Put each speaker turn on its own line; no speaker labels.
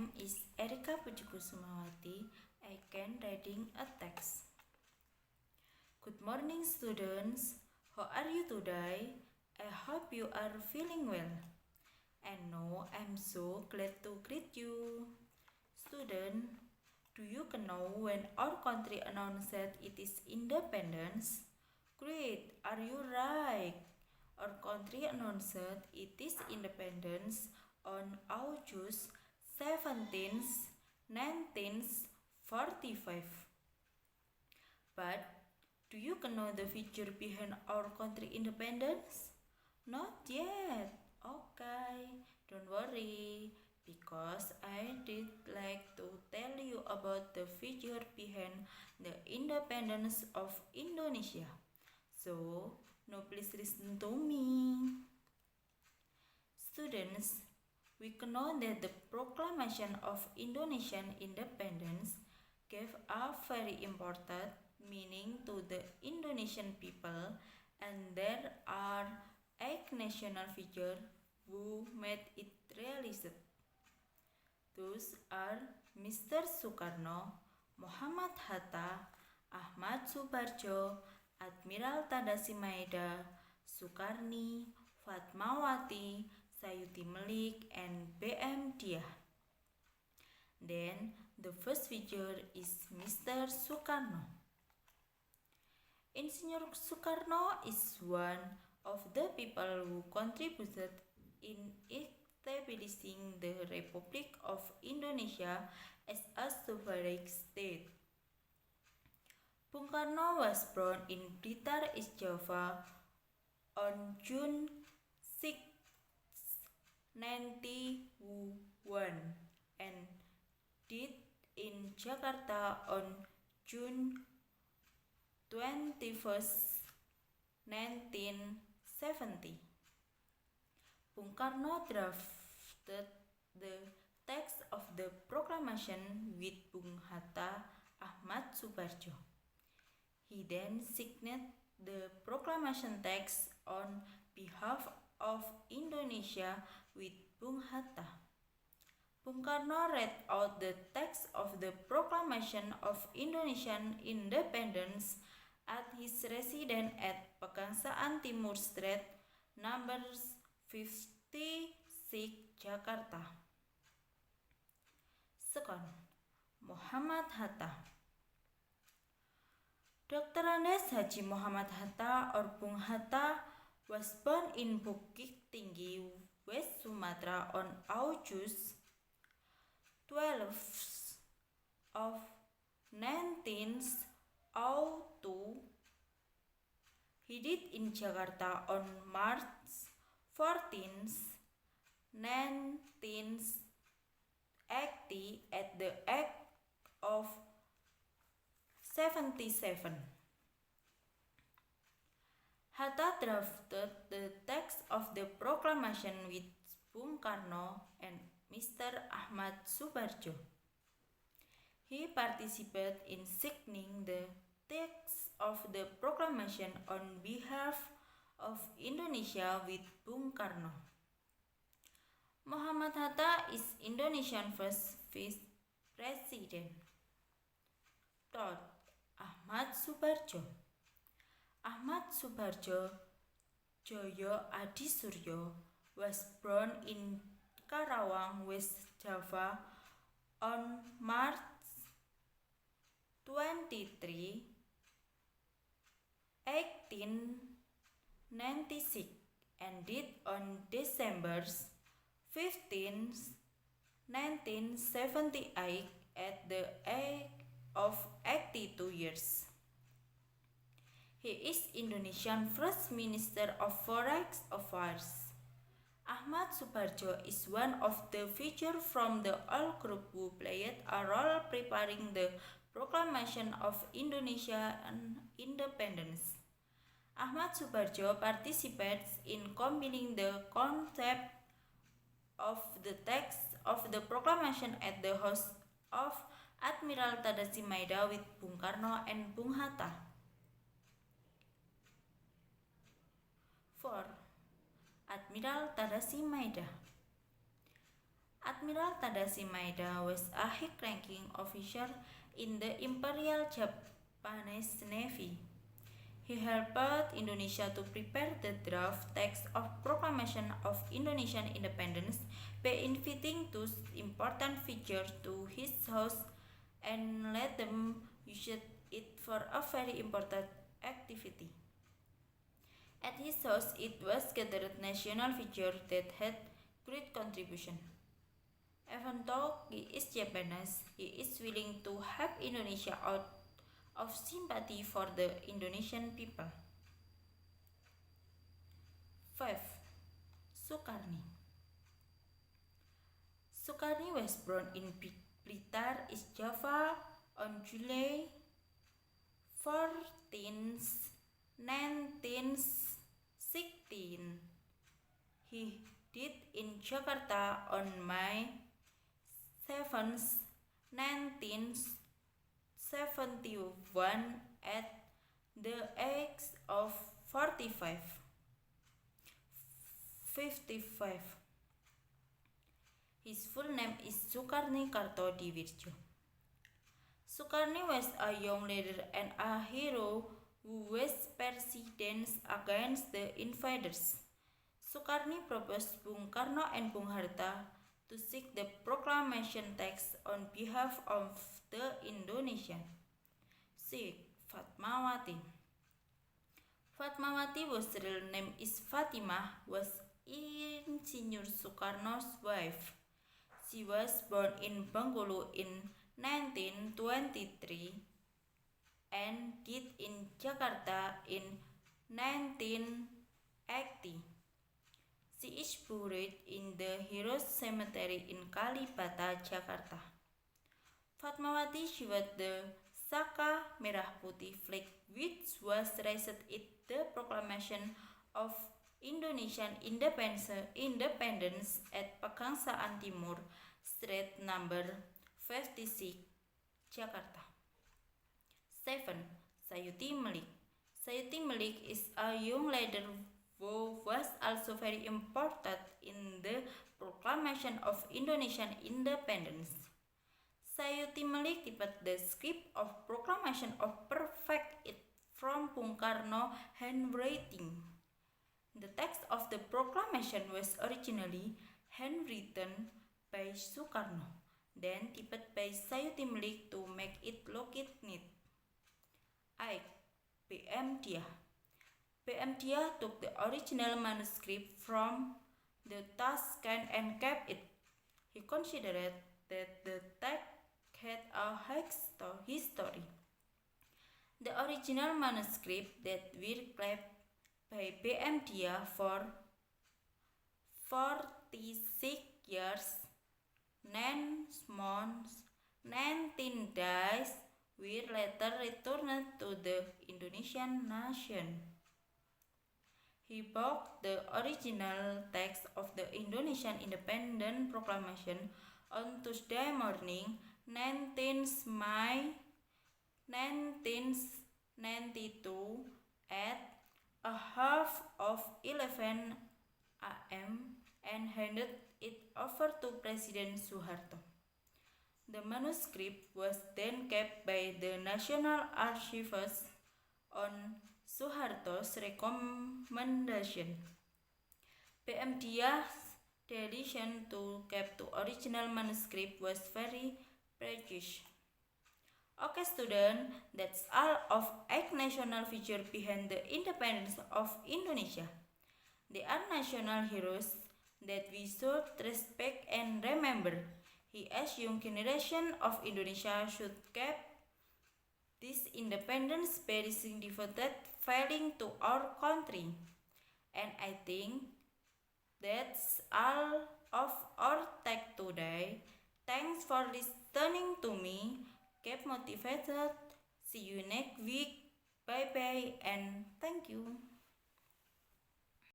name is Erika Pujikusumawati. I can reading a text. Good morning, students. How are you today? I hope you are feeling well. And now I'm so glad to greet you. Student, do you know when our country announced it is independence? Great, are you right? Our country announced it is independence on August 17th, 1945. But do you know the feature behind our country independence? Not yet. Okay, don't worry, because I did like to tell you about the feature behind the independence of Indonesia. So, now please listen to me. Students, we know that the proclamation of Indonesian independence gave a very important meaning to the Indonesian people, and there are 8 national figures who made it realized. Those are Mr. Sukarno, Muhammad Hatta, Ahmad Subarjo, Admiral Tadasi Maeda, Sukarni, Fatmawati, Sayuti Melik, and B.M. Diah. Then the first figure is Mr. Sukarno. Insinyur Sukarno is one of the people who contributed in establishing the Republic of Indonesia as a sovereign state. Bung Karno was born in Blitar, East Java on June 6, 1991 and died in Jakarta on June 21st, 1970. Bung Karno drafted the text of the proclamation with Bung Hatta, Ahmad Subarjo. He then signed the proclamation text on behalf of Indonesia with Bung Hatta. Bung Karno read out the text of the Proclamation of Indonesian Independence at his residence at Pegangsaan Timur Street, number 56, Jakarta. Second, Muhammad Hatta. Dr. Andes Haji Muhammad Hatta or Bung Hatta was born in Bukit Tinggi, West Sumatra on August 12th of 1902. He died in Jakarta on March 14th, 1980 at the age of 77. Hatta drafted the text of the proclamation with Bung Karno and Mr. Ahmad Subarjo. He participated in signing the text of the proclamation on behalf of Indonesia with Bung Karno. Muhammad Hatta is Indonesian first vice president. Third, Ahmad Subarjo. Ahmad Subarjo Joyo Adisuryo was born in Karawang, West Java on March 23, 1896 and died on December 15, 1978 at the age of 82 years. He is Indonesian First Minister of Foreign Affairs. Ahmad Subarjo is one of the figures from the oil group who played a role preparing the proclamation of Indonesian independence. Ahmad Subarjo participates in combining the concept of the text of the proclamation at the house of Admiral Tadasi Maeda with Bung Karno and Bung Hatta. 4. Admiral Tadasi Maeda. Admiral Tadashi Maeda was a high-ranking officer in the Imperial Japanese Navy. He helped Indonesia to prepare the draft text of Proclamation of Indonesian Independence by inviting two important figures to his house and let them use it for a very important activity. At his house, it was gathered national figures that had great contribution. Even though he is Japanese, he is willing to help Indonesia out of sympathy for the Indonesian people. 5. Sukarni. Sukarni was born in Blitar, East Java on July 14, 1916. He died in Jakarta on May 7, 1971 at the age of 55. His full name is Sukarni Kartodiwirjo. Sukarni was a young leader and a hero who was persistent against the invaders. Sukarni proposed Bung Karno and Bung Hatta to seek the proclamation text on behalf of the Indonesian. 6. Fatmawati. Fatmawati, whose real name is Fatimah, was Insinyur Sukarno's wife. She was born in Bengkulu in 1923 and died in Jakarta in 1980. She is buried in the Heroes Cemetery in Kalibata, Jakarta. Fatmawati showed the Saka Merah Putih flag which was raised at the proclamation of Indonesian independence at Pegangsaan Timur, Street number 56, Jakarta. 7. Sayuti Malik. Sayuti Malik is a young leader who was also very important in the proclamation of Indonesian independence. Sayuti Malik typed the script of proclamation of perfect it from Bung Karno handwriting. The text of the proclamation was originally handwritten by Sukarno, then typed by Sayuti Malik to make it look neat. 8. PM Diah. PM Diah took the original manuscript from the Tashkent and kept it. He considered that the text had a high history. The original manuscript that were kept by PM Diah for 46 years, 9 months, 19 days were later returned to the Indonesian nation. He bought the original text of the Indonesian Independence Proclamation on Tuesday morning, 19th May 1992 at 11 a.m. and handed it over to President Suharto. The manuscript was then kept by the National Archives on Suharto's recommendation. PM Diah's decision to keep the original manuscript was very precious. Okay student, that's all of 8 national figures behind the independence of Indonesia. They are national heroes that we should respect and remember. He as young generation of Indonesia should keep this independence by being devoted failing to our country. And I think that's all of our talk today. Thanks for listening to me. Keep motivated. See you next week. Bye bye and thank you.